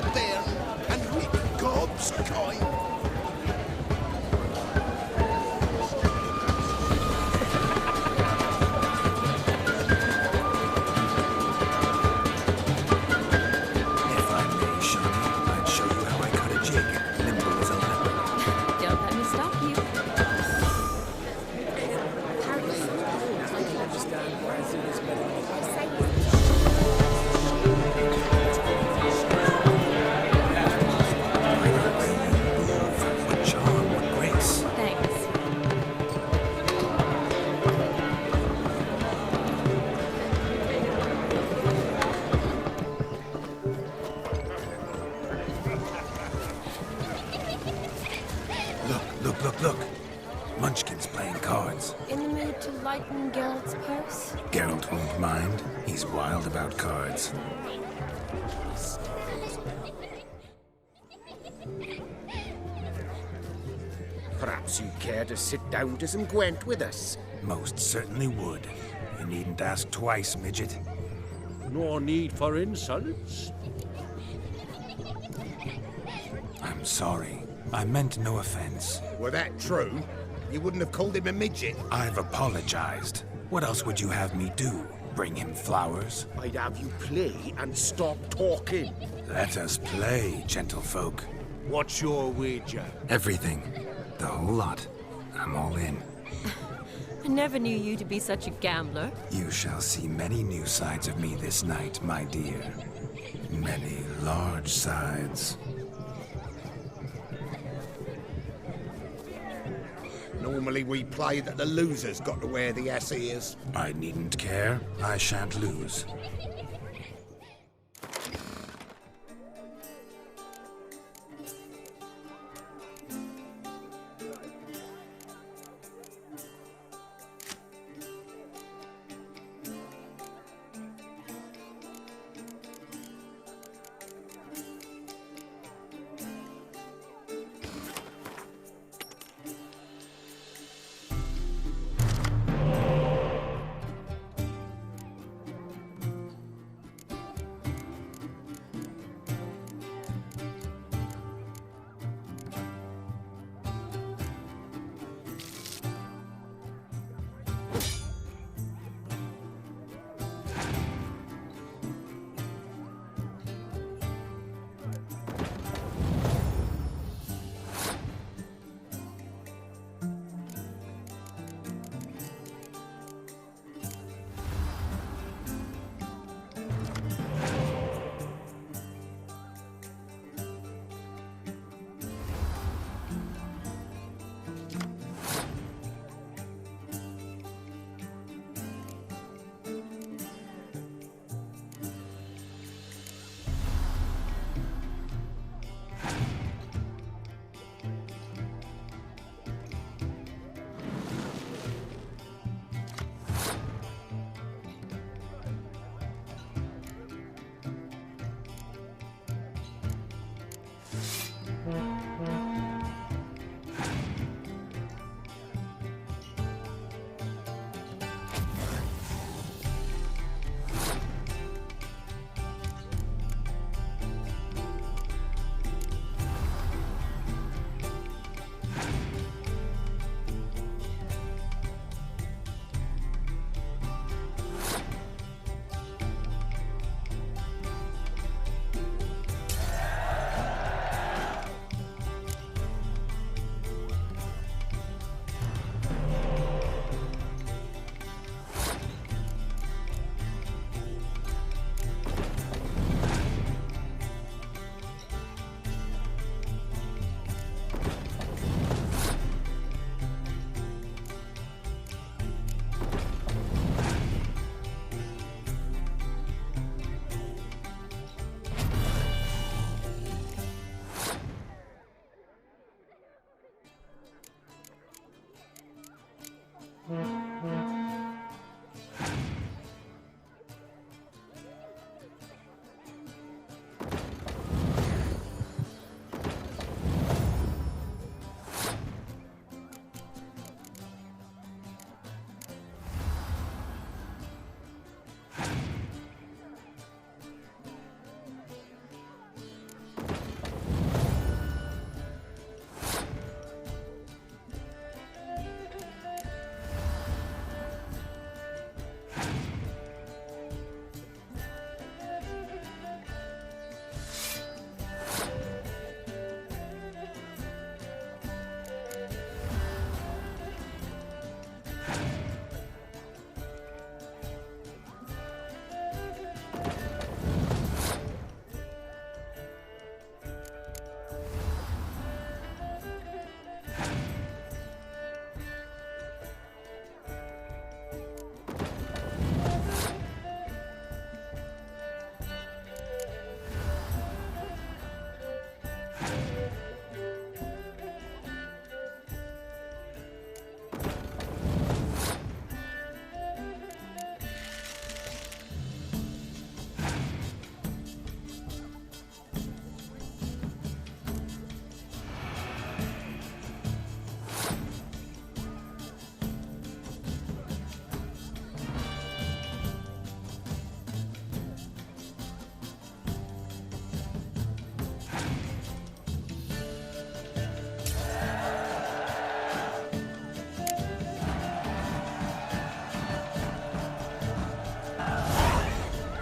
a bear and reap God's coin. If I may, Shawnee, I'd show you how I cut a jig, nimble as a leopard. Don't let me stop you. What charm, what grace. Thanks. Look. Munchkin's playing cards. In the mood to lighten Geralt's purse? Geralt won't mind. He's wild about cards. Perhaps you'd care to sit down to some Gwent with us. Most certainly would. You needn't ask twice, midget. No need for insults. I'm sorry. I meant no offense. Were that true, you wouldn't have called him a midget. I've apologized. What else would you have me do? Bring him flowers? I'd have you play and stop talking. Let us play, gentlefolk. What's your wager? Everything. The whole lot. I'm all in. I never knew you to be such a gambler. You shall see many new sides of me this night, my dear. Many large sides. Normally we play that the loser's got to wear the ass ears. I needn't care. I shan't lose.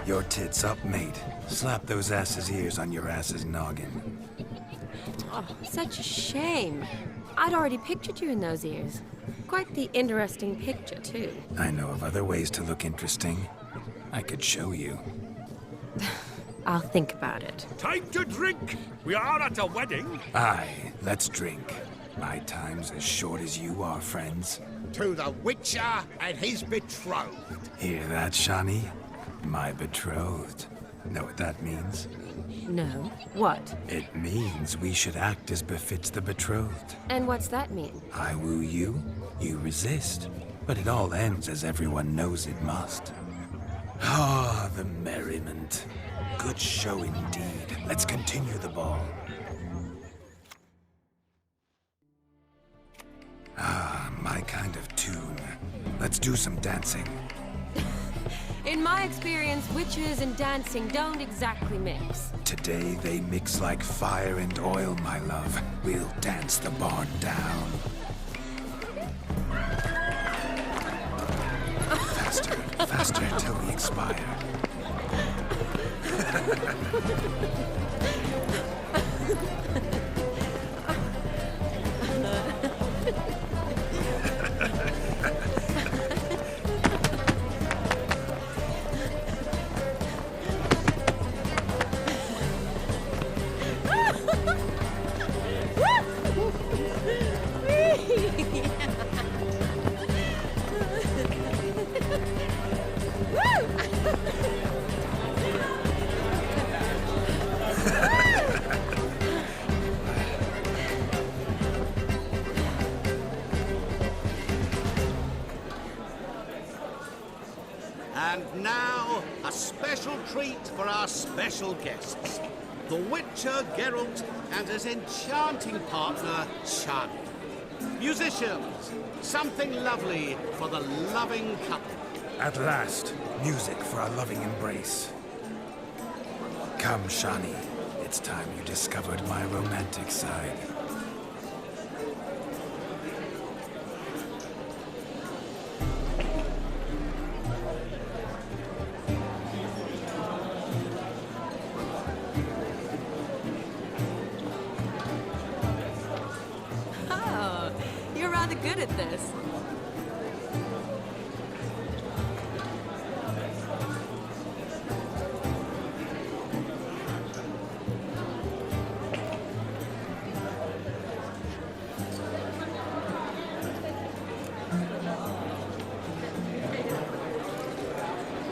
Your tits up, mate. Slap those asses' ears on your ass's noggin. Oh, such a shame. I'd already pictured you in those ears. Quite the interesting picture, too. I know of other ways to look interesting. I could show you. I'll think about it. Time to drink! We are at a wedding! Aye, let's drink. My time's as short as you are, friends. To the Witcher and his betrothed. Hear that, Shani? My betrothed. Know what that means? No. What? It means we should act as befits the betrothed. And what's that mean? I woo you, you resist. But it all ends as everyone knows it must. Ah, the merriment. Good show indeed. Let's continue the ball. Ah, my kind of tune. Let's do some dancing. In my experience, witches and dancing don't exactly mix. Today they mix like fire and oil, my love. We'll dance the barn down. Faster, faster till we expire. And now, a special treat for our special guests. The Witcher Geralt and his enchanting partner, Shani. Musicians, something lovely for the loving couple. At last, music for our loving embrace. Come, Shani. It's time you discovered my romantic side. Oh, you're rather good at this.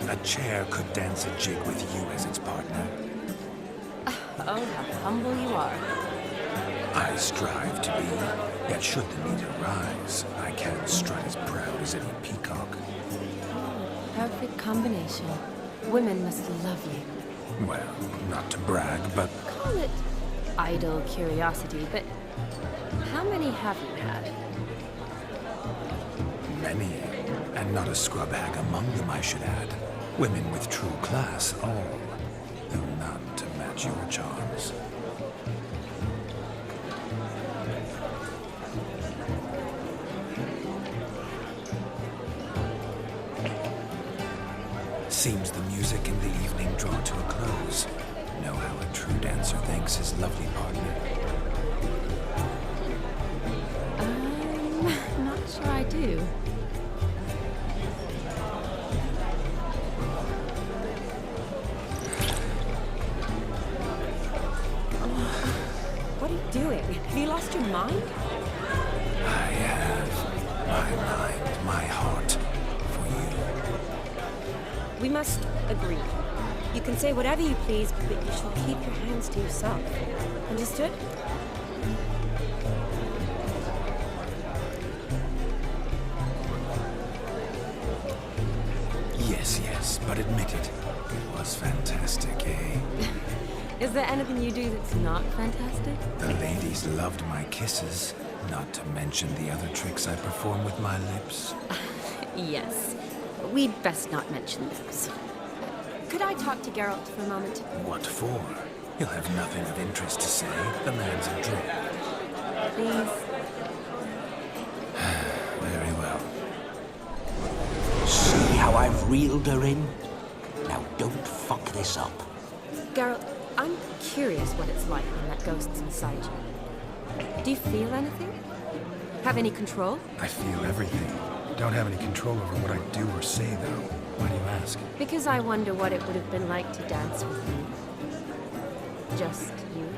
A chair could dance a jig with you as its partner. Oh, how humble you are. I strive to be, yet should the need arise, I can't strut as proud as any peacock. Perfect combination. Women must love you. Well, not to brag, but Call it idle curiosity, but how many have you had? many, and not a scrub hag among them, I should add. Women with true class, all, though none to match your charms. Seems the music and the evening draw to a close. Know how a true dancer thanks his lovely partner. Not sure I do. What are you doing? Have you lost your mind? I have my mind, my heart for you. We must agree. You can say whatever you please, but you shall keep your hands to yourself. Understood? Yes, yes, but admit it. It was fantastic, eh? Is there anything you do that's not fantastic? The ladies loved my kisses, not to mention the other tricks I perform with my lips. Yes. We'd best not mention those. Could I talk to Geralt for a moment? What for? He'll have nothing of interest to say. The man's adrift. Please? Very well. See how I've reeled her in? Now don't fuck this up. Geralt, I'm curious what it's like when that ghost's inside you. Do you feel anything? Have any control? I feel everything. Don't have any control over what I do or say, though. Why do you ask? Because I wonder what it would have been like to dance with me. Just you.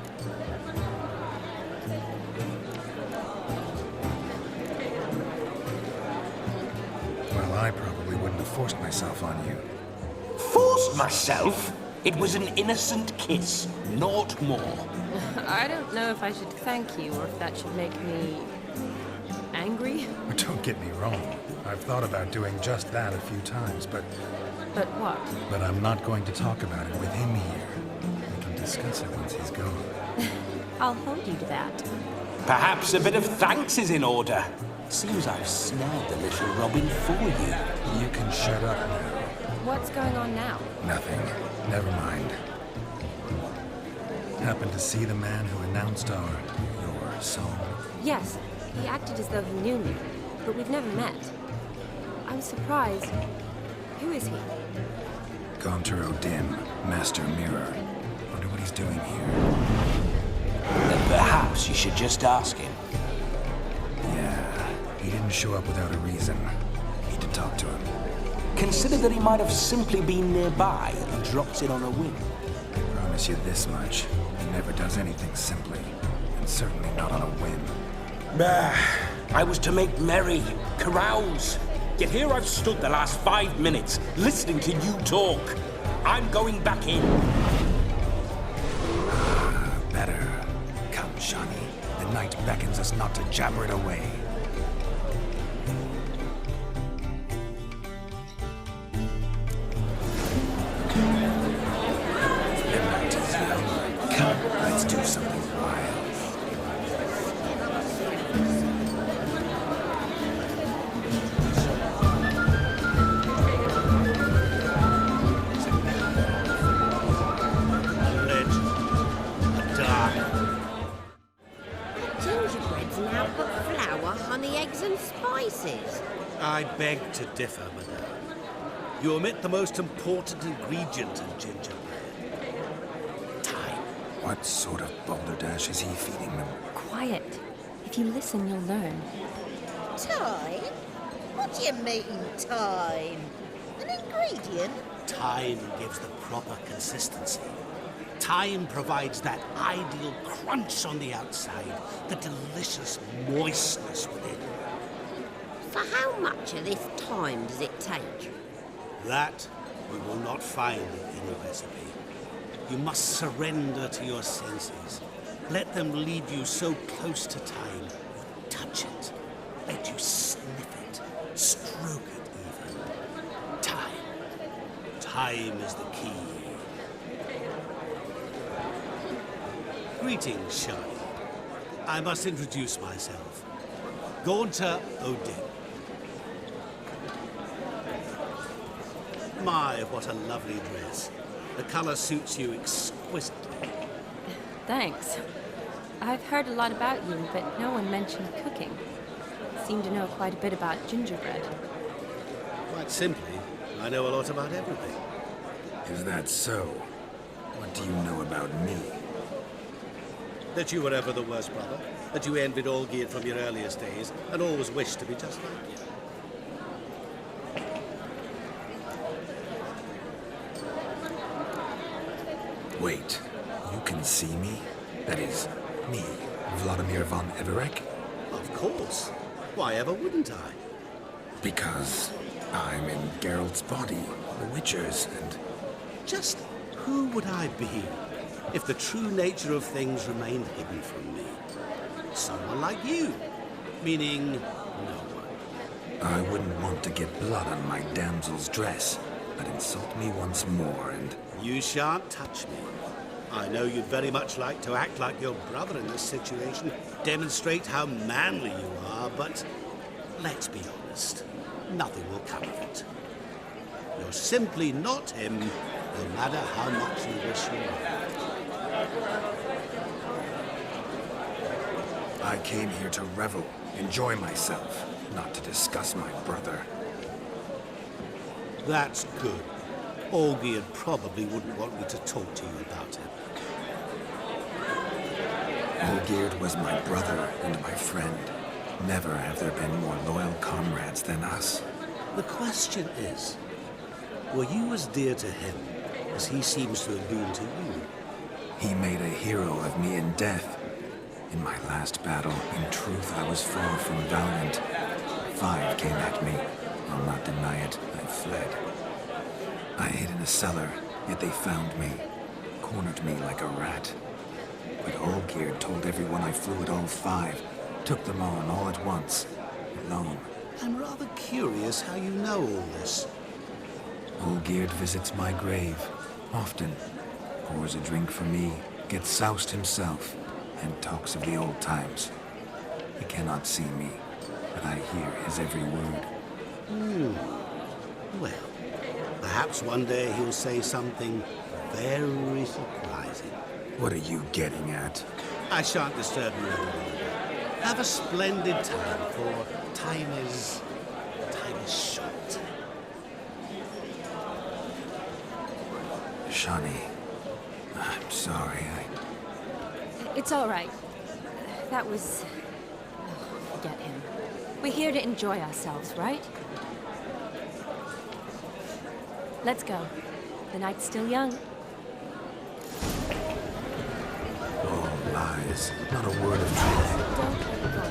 Well, I probably wouldn't have forced myself on you. Forced myself? It was an innocent kiss, not more. I don't know if I should thank you or if that should make me angry. Don't get me wrong. I've thought about doing just that a few times, but What? I'm not going to talk about it with him here. We can discuss it once he's gone. I'll hold you to that. Perhaps a bit of thanks is in order. Seems I've snared the little Robin for you. You can shut up now. What's going on now? Nothing. Never mind. Happened to see the man who announced your song? Yes, he acted as though he knew me, but we've never met. I'm surprised. Who is he? Gaunter O'Dim, Master Mirror. Wonder what he's doing here. Then perhaps you should just ask him. Yeah, he didn't show up without a reason. Need to talk to him. Consider that he might have simply been nearby and dropped it on a whim. Promise you this much. He never does anything simply. And certainly not on a whim. I was to make merry, carouse. Yet here I've stood the last 5 minutes, listening to you talk. I'm going back in. Better. Come, Shani. The night beckons us not to jabber it away. Midnight is young. Come, let's do something wild. Gingerbread's now got flour, honey, eggs and spices. I beg to differ, madame. You omit the most important ingredient in gingerbread. Time. What sort of balderdash is he feeding them? Quiet. If you listen, you'll learn. Time? What do you mean, time? An ingredient? Time gives the proper consistency. Time provides that ideal crunch on the outside, the delicious moistness within. For how much of this time does it take? That you will not find in any recipe. You must surrender to your senses. Let them lead you so close to time. You touch it. Let you sniff it. Stroke it even. Time. Time is the key. Greetings, Shani. I must introduce myself. Gaunter O'Dim. My, what a lovely dress. The color suits you exquisitely. Thanks. I've heard a lot about you, but no one mentioned cooking. Seem to know quite a bit about gingerbread. Quite simply, I know a lot about everything. Is that so? What do you know about me? That you were ever the worst brother, that you envied Olgierd from your earliest days, and always wished to be just like you. Wait, you can see me? That is, me, Vladimir von Everek? Of course. Why ever wouldn't I? Because I'm in Geralt's body, the Witcher's, and... Just who would I be if the true nature of things remained hidden from me? Someone like you, meaning no one. I wouldn't want to get blood on my damsel's dress, but insult me once more and... You shan't touch me. I know you'd very much like to act like your brother in this situation, demonstrate how manly you are, but let's be honest, nothing will come of it. You're simply not him, no matter how much you wish you were. I came here to revel, enjoy myself, not to discuss my brother. That's good. Olgierd probably wouldn't want me to talk to you about him. Olgierd was my brother and my friend. Never have there been more loyal comrades than us. The question is, were you as dear to him as he seems to have been to you? He made a hero of me in death. In my last battle, in truth, I was far from valiant. 5 came at me. I'll not deny it, I fled. I hid in a cellar, yet they found me. Cornered me like a rat. But Olgierd told everyone I flew at all 5. Took them on all at once. Alone. I'm rather curious how you know all this. Olgierd visits my grave. Often. Pours a drink for me. Gets soused himself. And talks of the old times. He cannot see me. But I hear his every word. Well, perhaps one day he'll say something very surprising. What are you getting at? I shan't disturb you any longer. Have a splendid time, for time is short. Shani, I'm sorry. It's all right. That was... Forget him. We're here to enjoy ourselves, right? Let's go. The night's still young. All lies. Not a word of truth. Don't let it go.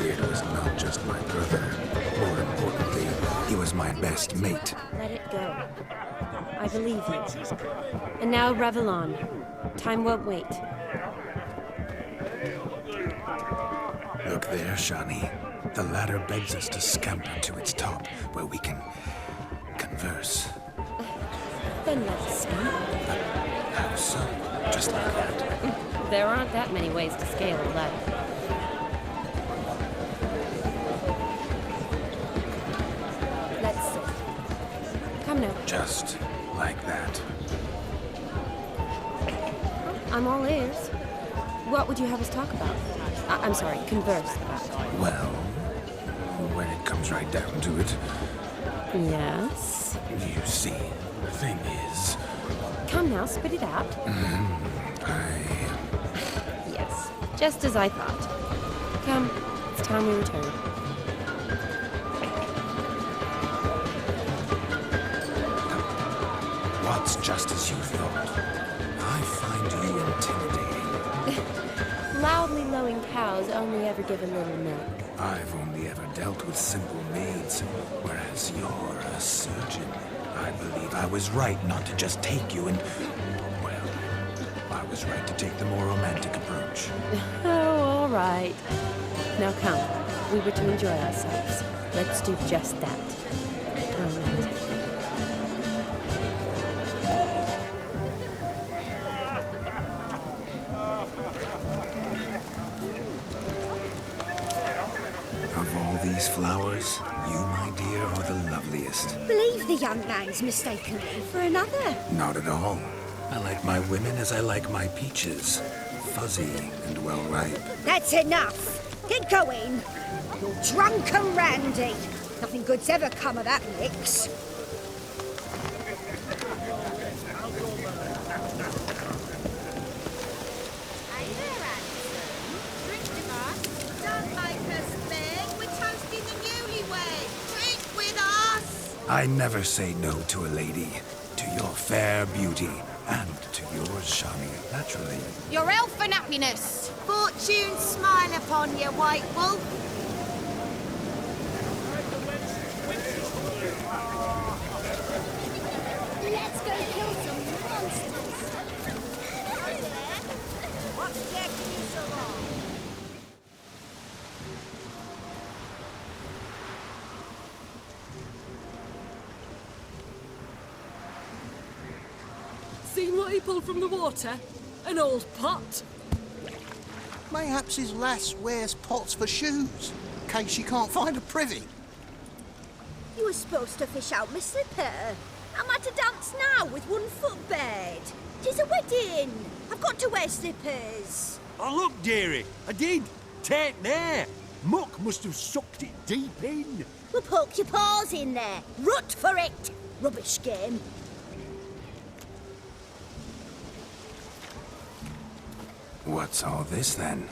Olgierd was not just my brother. More importantly, he was my best mate. Let it go. I believe you. And now revel on. Time won't wait. Look there, Shani. The ladder begs us to scamper to its top, where we can converse. Then let's scamper. How so? Just like that. There aren't that many ways to scale a ladder. Let's sit. Come now. Just like that. I'm all ears. What would you have us talk about? I'm sorry, converse about. Well, when it comes right down to it, Yes? you see, the thing is, Come now, spit it out. Yes, just as I thought. Come, it's time we return. what's just as you thought? I find you intimidating. Loudly lowing cows only ever give a little milk. I've only ever dealt with simple maids, whereas you're a surgeon. I believe I was right not to just take you and... well, I was right to take the more romantic approach. Oh, all right. Now come, we were to enjoy ourselves. Let's do just that. Romantic. Of all these flowers, you, my dear, are the loveliest. Believe the young man's mistaken me for another. Not at all. I like my women as I like my peaches. Fuzzy and well ripe. That's enough. Get going. You're drunk and randy. Nothing good's ever come of that mix. I never say no to a lady. To your fair beauty. And to yours, Shani, naturally. Your elfin happiness. Fortune smile upon you, white wolf. Let's go kill some monsters. What's taking you so long? Seen what he pulled from the water? An old pot. Mayhaps his lass wears pots for shoes, in case she can't find a privy. You were supposed to fish out my slipper. I'm at a dance now with one foot bed. 'Tis a wedding. I've got to wear slippers. Oh, look, dearie, I did. Take there. Muck must have sucked it deep in. Well, poke your paws in there. Rut for it. Rubbish game. What's all this then?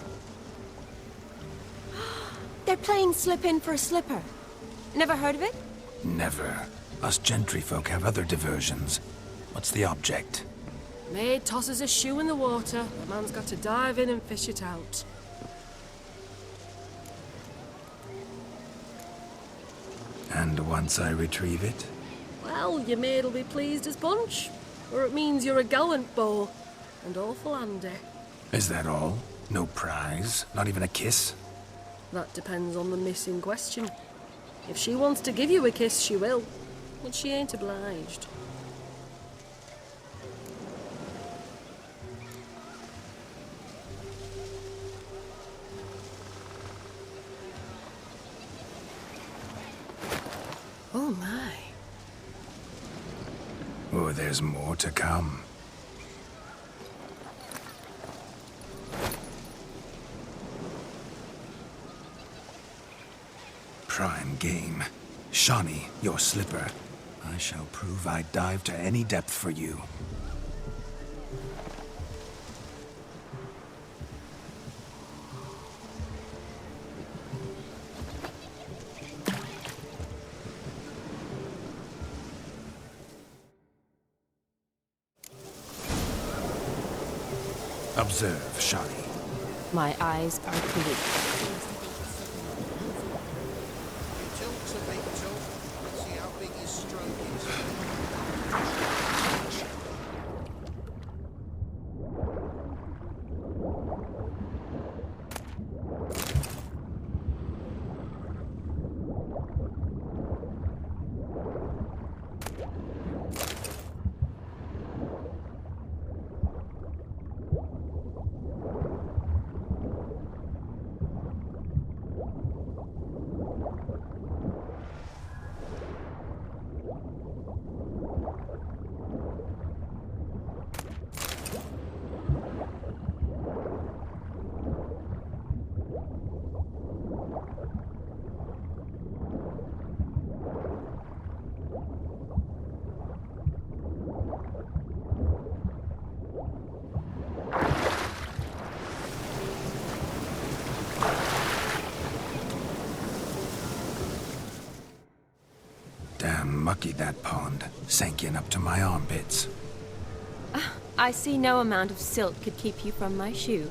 They're playing slip in for a slipper. Never heard of it? Never. Us gentry folk have other diversions. What's the object? Maid tosses a shoe in the water. The man's got to dive in and fish it out. And once I retrieve it? Well, your maid'll be pleased as punch. Or it means you're a gallant beau. And awful handy. Is that all? No prize? Not even a kiss? That depends on the miss in question. If she wants to give you a kiss, she will. But she ain't obliged. Oh my. Oh, there's more to come. Prime game. Shawnee, your slipper. I shall prove I dive to any depth for you. Observe, Shawnee. My eyes are clear. Talk's a big talk. Let's see how big his stroke is. Damn mucky, that pond. Sank in up to my armpits. I see no amount of silt could keep you from my shoe.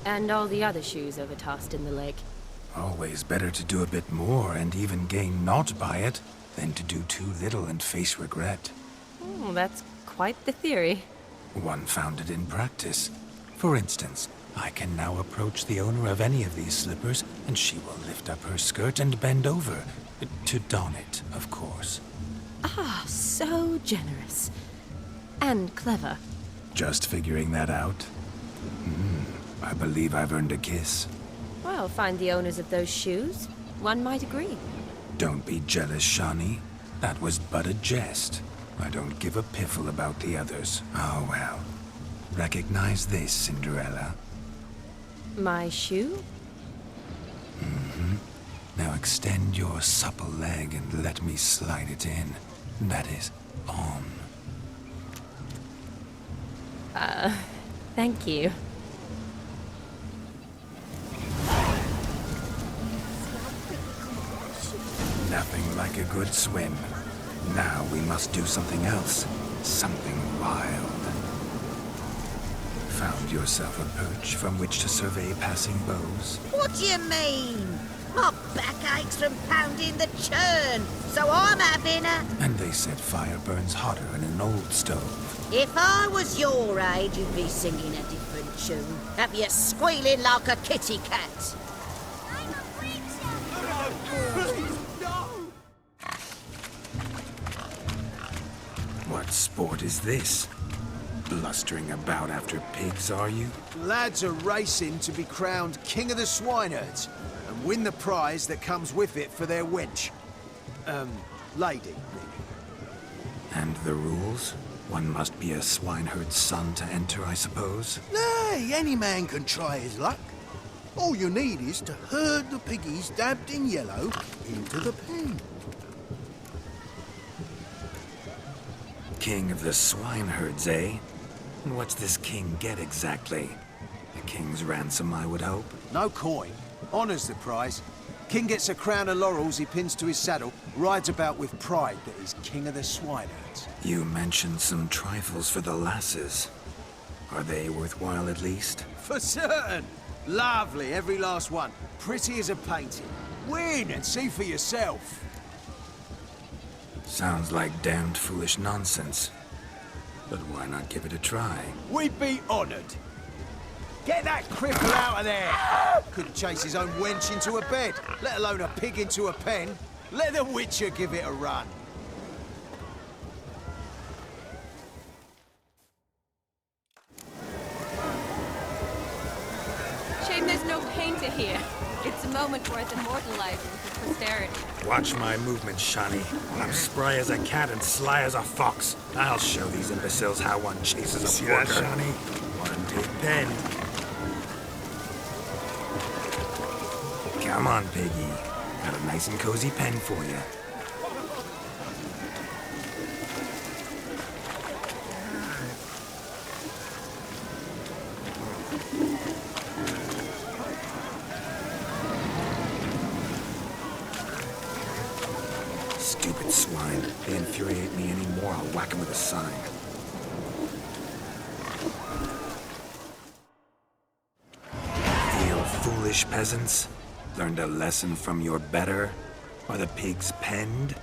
And all the other shoes overtossed in the lake. Always better to do a bit more and even gain naught by it than to do too little and face regret. Oh, that's quite the theory. One founded in practice. For instance, I can now approach the owner of any of these slippers, and she will lift up her skirt and bend over. To don it, of course. Ah, so generous. And clever. Just figuring that out? I believe I've earned a kiss. Well, find the owners of those shoes. One might agree. Don't be jealous, Shawnee. That was but a jest. I don't give a piffle about the others. Oh well. Recognize this, Cinderella. My shoe? Now extend your supple leg and let me slide it in. That is, on. Thank you. Nothing like a good swim. Now we must do something else. Something wild. Found yourself a perch from which to survey passing bows? What do you mean? My back aches from pounding the churn, so I'm having a... And they said fire burns hotter in an old stove. If I was your age, you'd be singing a different tune. Have you squealing like a kitty cat? I'm a preacher! What sport is this? Blustering about after pigs, are you? Lads are racing to be crowned King of the Swineherds and win the prize that comes with it for their wench. Lady, really. And the rules? One must be a swineherd's son to enter, I suppose? Nay, any man can try his luck. All you need is to herd the piggies dabbed in yellow into the pen. King of the swineherds, eh? And what's this king get exactly? The king's ransom, I would hope. No coin. Honours the prize. King gets a crown of laurels he pins to his saddle, rides about with pride that he's king of the swineherds. You mentioned some trifles for the lasses. Are they worthwhile at least? For certain! Lovely, every last one. Pretty as a painting. Win and see for yourself. Sounds like damned foolish nonsense. But why not give it a try? We'd be honoured. Get that cripple out of there! Couldn't chase his own wench into a bed, let alone a pig into a pen. Let the Witcher give it a run. Shame there's no painter here. It's a moment worth immortalizing for posterity. Watch my movements, Shani. I'm spry as a cat and sly as a fox. I'll show these imbeciles how one chases a See porker. that, Shani? One big pen. Come on, Piggy. Got a nice and cozy pen for you. Stupid swine. They infuriate me anymore. I'll whack them with a sign. Feel foolish, peasants? Learned a lesson from your better? Are the pigs penned?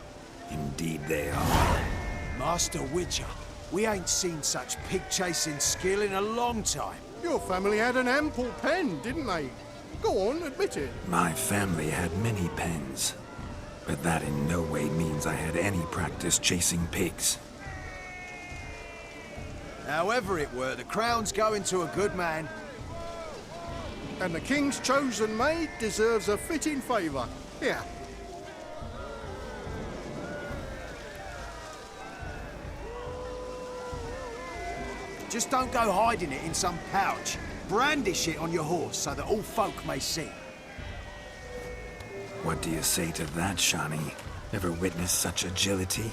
Indeed they are. Master Witcher, we ain't seen such pig-chasing skill in a long time. Your family had an ample pen, didn't they? Go on, admit it. My family had many pens, but that in no way means I had any practice chasing pigs. However it were, the crown's going to a good man. And the king's chosen maid deserves a fitting favour. Here. Just don't go hiding it in some pouch. Brandish it on your horse so that all folk may see. What do you say to that, Shani? Ever witnessed such agility?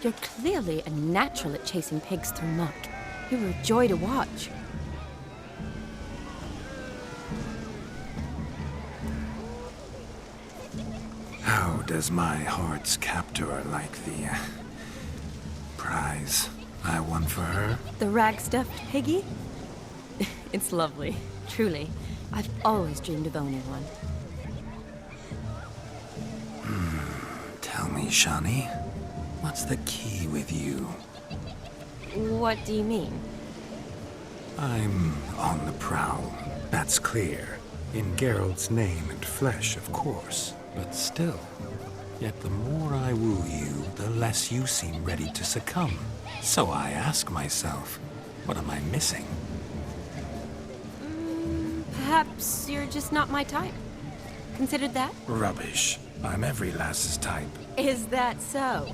You're clearly a natural at chasing pigs through muck. You were a joy to watch. How does my heart's captor like the prize I won for her? The rag-stuffed piggy? It's lovely, truly. I've always dreamed of owning one. Tell me, Shani, what's the key with you? What do you mean? I'm on the prowl, that's clear. In Geralt's name and flesh, of course. But still, yet the more I woo you, the less you seem ready to succumb. So I ask myself, what am I missing? Perhaps you're just not my type. Considered that? Rubbish. I'm every lass's type. Is that so?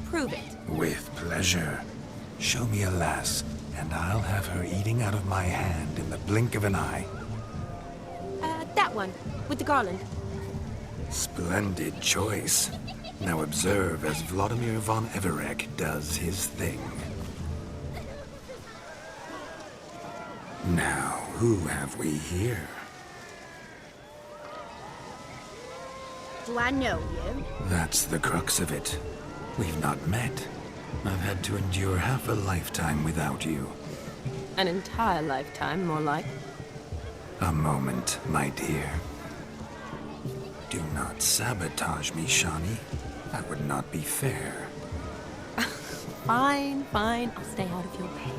Prove it. With pleasure. Show me a lass, and I'll have her eating out of my hand in the blink of an eye. That one, with the garland. Splendid choice. Now observe as Vladimir von Everek does his thing. Now, who have we here? Do I know you? That's the crux of it. We've not met. I've had to endure half a lifetime without you. An entire lifetime, more like. A moment, my dear. Do not sabotage me, Shani. That would not be fair. Fine, fine. I'll stay out of your way.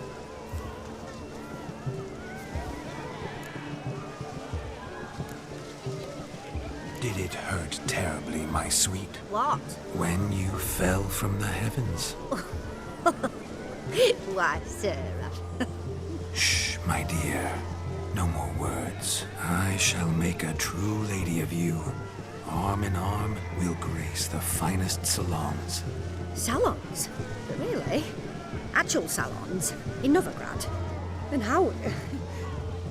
Did it hurt terribly, my sweet? What? When you fell from the heavens? Why, Sarah. Shh, my dear. No more words. I shall make a true lady of you. Arm in arm, we'll grace the finest salons. Salons? Really? Actual salons? In Novigrad? And how?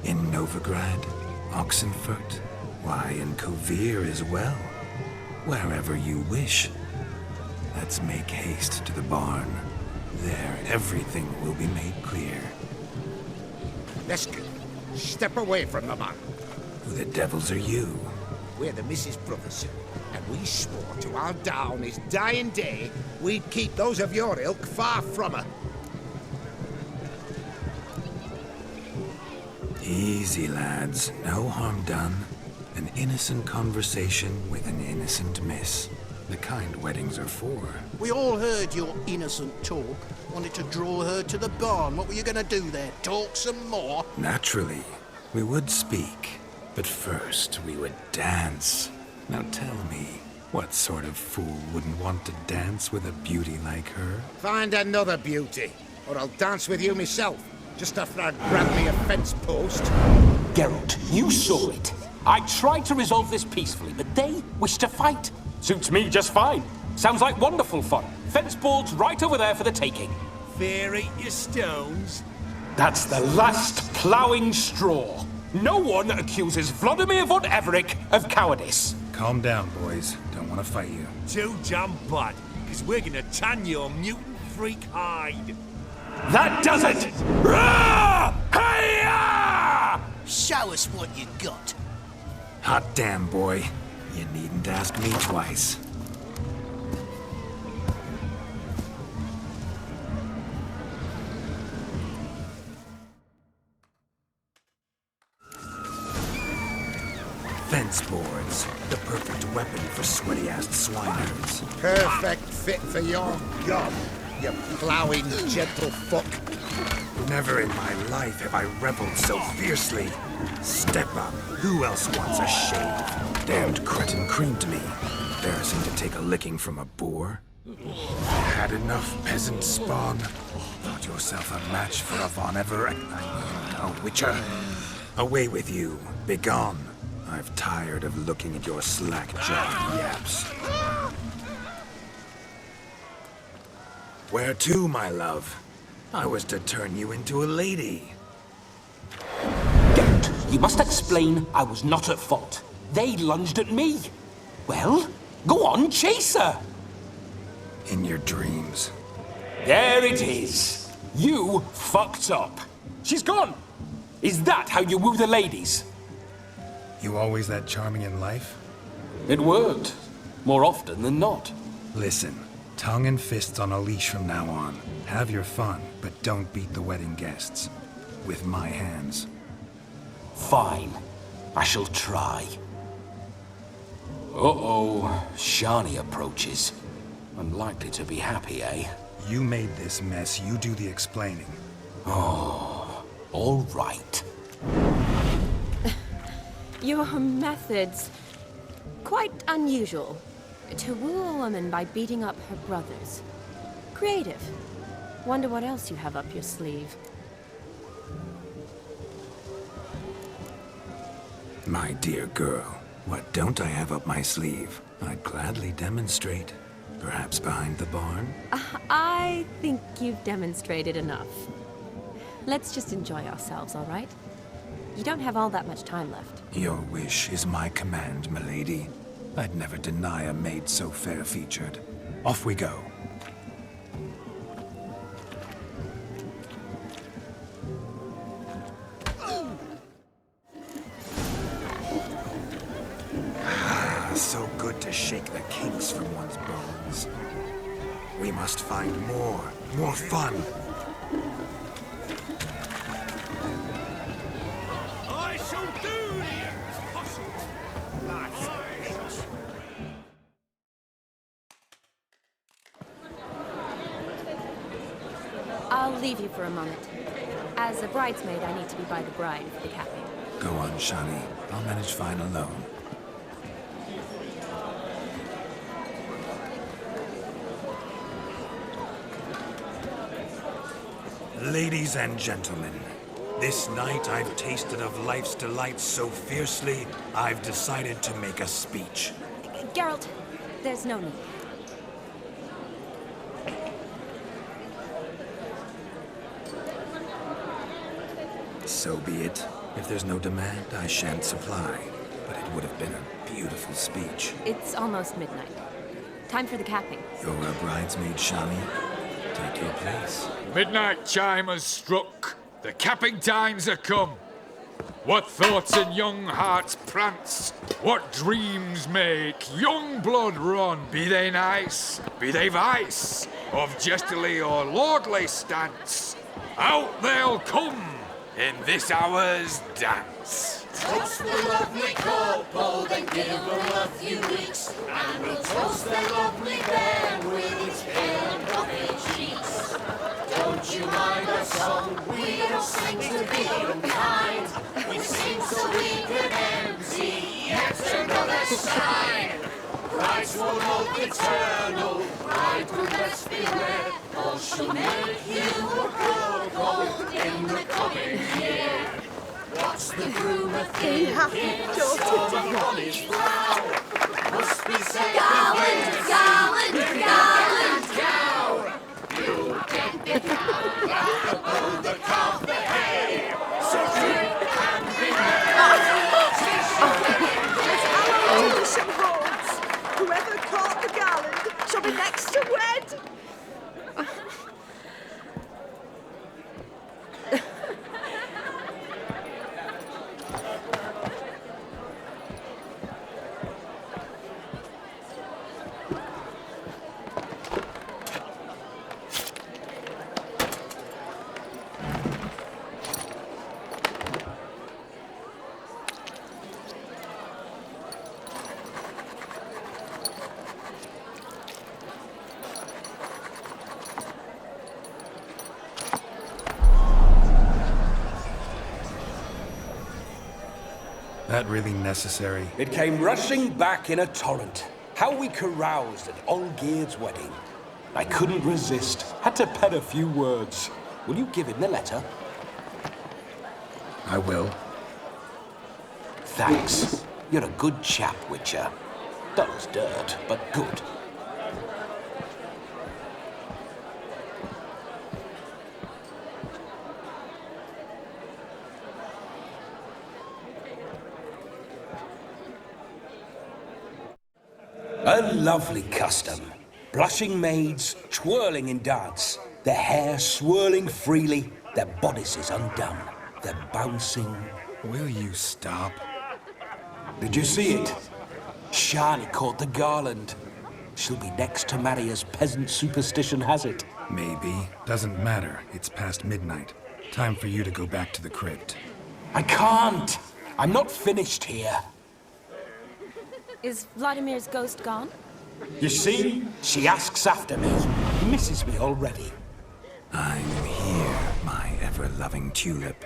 In Novigrad, Oxenfurt, why, in Kovir as well. Wherever you wish. Let's make haste to the barn. There, everything will be made clear. Let's go. Step away from the man. Who the devils are you? We're the Mrs. Brothers, and we swore to our down his dying day we'd keep those of your ilk far from her. Easy, lads. No harm done. An innocent conversation with an innocent miss. The kind weddings are for. We all heard your innocent talk. Wanted to draw her to the barn. What were you gonna do there? Talk some more? Naturally, we would speak. But first, we would dance. Now tell me, what sort of fool wouldn't want to dance with a beauty like her? Find another beauty, or I'll dance with you myself, just after I'd grab me a fence post. Geralt, you saw it. I tried to resolve this peacefully, but they wish to fight. Suits me just fine. Sounds like wonderful fun. Fence boards right over there for the taking. Fear eat your stones. That's the last ploughing straw. No one accuses Vladimir von Everett of cowardice. Calm down, boys. Don't want to fight you. Too damn bad, because we're gonna tan your mutant freak hide. That does it! Rah! Hi-ya! Show us what you got. Hot damn, boy. You needn't ask me twice. Fence boards. The perfect weapon for sweaty-assed swineherds. Perfect fit for your job, you ploughing gentle fuck. Never in my life have I reveled so fiercely. Step up. Who else wants a shave? Damned cretin creamed me. Embarrassing to take a licking from a boar. Had enough, peasant spawn. Thought yourself a match for a Von Everett. A witcher. Away with you. Begone. I've tired of looking at your slack-jawed yaps. Where to, my love? I was to turn you into a lady. Geralt, you must explain I was not at fault. They lunged at me. Well, go on, chase her. In your dreams. There it is. You fucked up. She's gone. Is that how you woo the ladies? You always that charming in life? It worked. More often than not. Listen, tongue and fists on a leash from now on. Have your fun, but don't beat the wedding guests. With my hands. Fine. I shall try. Uh-oh. Shani approaches. Unlikely to be happy, eh? You made this mess. You do the explaining. Oh, all right. Your methods, quite unusual. To woo a woman by beating up her brothers. Creative. Wonder what else you have up your sleeve. My dear girl, what don't I have up my sleeve? I'd gladly demonstrate. Perhaps behind the barn? I think you've demonstrated enough. Let's just enjoy ourselves, all right? You don't have all that much time left. Your wish is my command, milady. I'd never deny a maid so fair-featured. Off we go. So good to shake the kinks from one's bones. We must find more fun. I shall do the impossible. I'll leave you for a moment. As a bridesmaid, I need to be by the bride for the capping. Go on, Shani. I'll manage fine alone. Ladies and gentlemen, this night I've tasted of life's delights so fiercely, I've decided to make a speech. Geralt, there's no need. So be it. If there's no demand, I shan't supply. But it would have been a beautiful speech. It's almost midnight. Time for the capping. You're a bridesmaid, Shani. Take your place. Midnight chime has struck. The capping times are come. What thoughts in young hearts prance? What dreams make young blood run? Be they nice, be they vice, of jestily or lordly stance, out they'll come in this hour's dance. Toast the lovely couple, then give them a few weeks, and we'll toast their lovely bear with its pale and puffy cheeks. Don't you mind our song? We don't sing to be unkind. We sing so we can empty yet another shrine. Bride's one hope eternal, bride will best beware, or she'll make you a couple in the coming year. What's the groom a thinking? Storm on his brow. Must be said Garland, Garland, Garland, cow. You get the cow, round the calf the hay. So drink and be merry. Some horns. Whoever caught the Garland shall be next to wed. That really necessary? It came rushing back in a torrent. How we caroused at Olgierd's wedding. I couldn't resist. Had to pen a few words. Will you give him the letter? I will. Thanks. You're a good chap, Witcher. Dull as dirt, but good. A lovely custom. Blushing maids twirling in dance, their hair swirling freely, their bodices undone, their bouncing. Will you stop? Did you see it? Shani caught the garland. She'll be next to marry as peasant superstition has it. Maybe. Doesn't matter. It's past midnight. Time for you to go back to the crypt. I can't. I'm not finished here. Is Vladimir's ghost gone? You see? She asks after me. Misses me already. I'm here, my ever-loving tulip.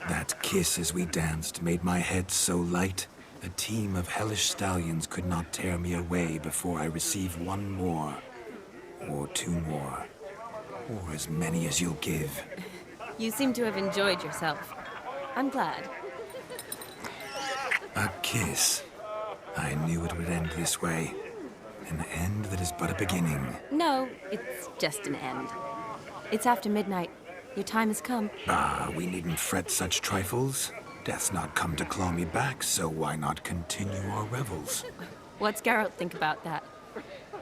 That kiss as we danced made my head so light, a team of hellish stallions could not tear me away before I receive one more. Or two more. Or as many as you'll give. You seem to have enjoyed yourself. I'm glad. A kiss. I knew it would end this way. An end that is but a beginning. No, it's just an end. It's after midnight. Your time has come. Ah, we needn't fret such trifles. Death's not come to claw me back, so why not continue our revels? What's Geralt think about that?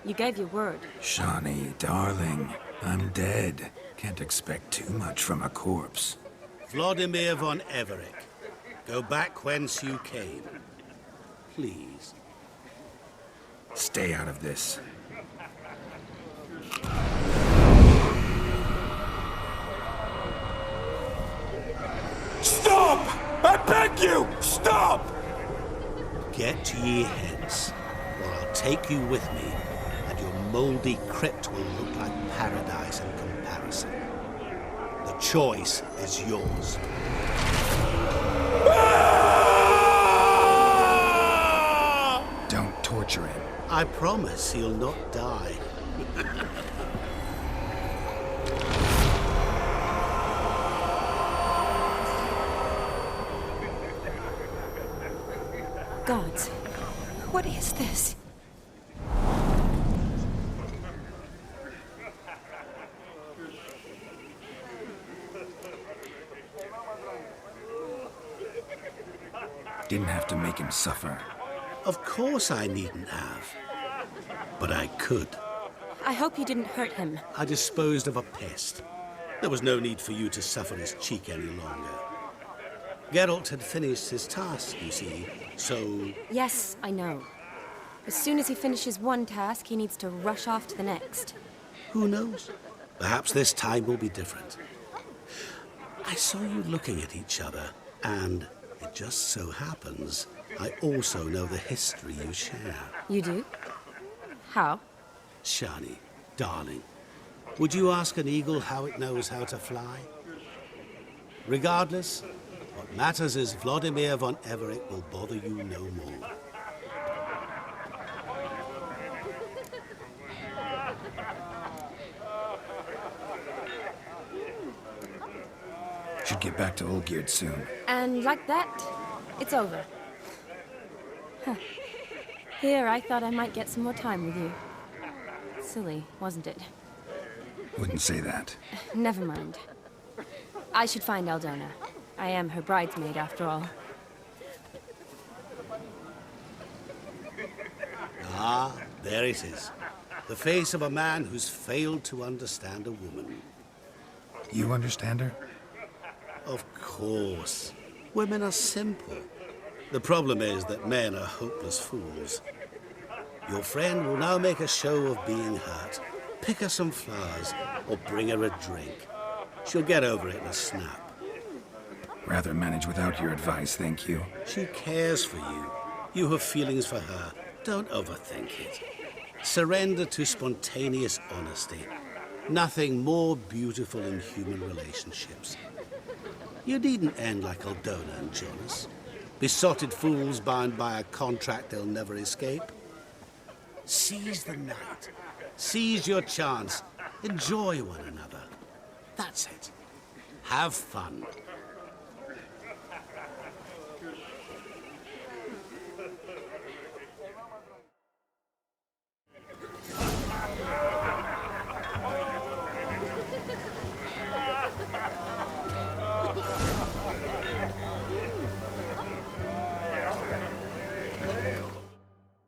You gave your word. Shani, darling, I'm dead. Can't expect too much from a corpse. Vladimir von Everick, go back whence you came. Please. Stay out of this. Stop! I beg you! Stop! Get ye hence, or I'll take you with me, and your mouldy crypt will look like paradise in comparison. The choice is yours. Don't torture him. I promise he'll not die. Gods, what is this? Didn't have to make him suffer. Of course I needn't have. But I could. I hope you didn't hurt him. I disposed of a pest. There was no need for you to suffer his cheek any longer. Geralt had finished his task, you see, so... Yes, I know. As soon as he finishes one task, he needs to rush off to the next. Who knows? Perhaps this time will be different. I saw you looking at each other, and it just so happens I also know the history you share. You do? How? Shani, darling, would you ask an eagle how it knows how to fly? Regardless, what matters is Vladimir von Everett will bother you no more. Should get back to Olgierd soon. And like that, it's over. Huh. Here, I thought I might get some more time with you. Silly, wasn't it? Wouldn't say that. Never mind. I should find Aldona. I am her bridesmaid, after all. Ah, there it is. The face of a man who's failed to understand a woman. You understand her? Of course. Women are simple. The problem is that men are hopeless fools. Your friend will now make a show of being hurt, pick her some flowers, or bring her a drink. She'll get over it in a snap. Rather manage without your advice, thank you. She cares for you. You have feelings for her. Don't overthink it. Surrender to spontaneous honesty. Nothing more beautiful in human relationships. You needn't end like Aldona and Jonas. Besotted fools bound by a contract they'll never escape. Seize the night. Seize your chance. Enjoy one another. That's it. Have fun.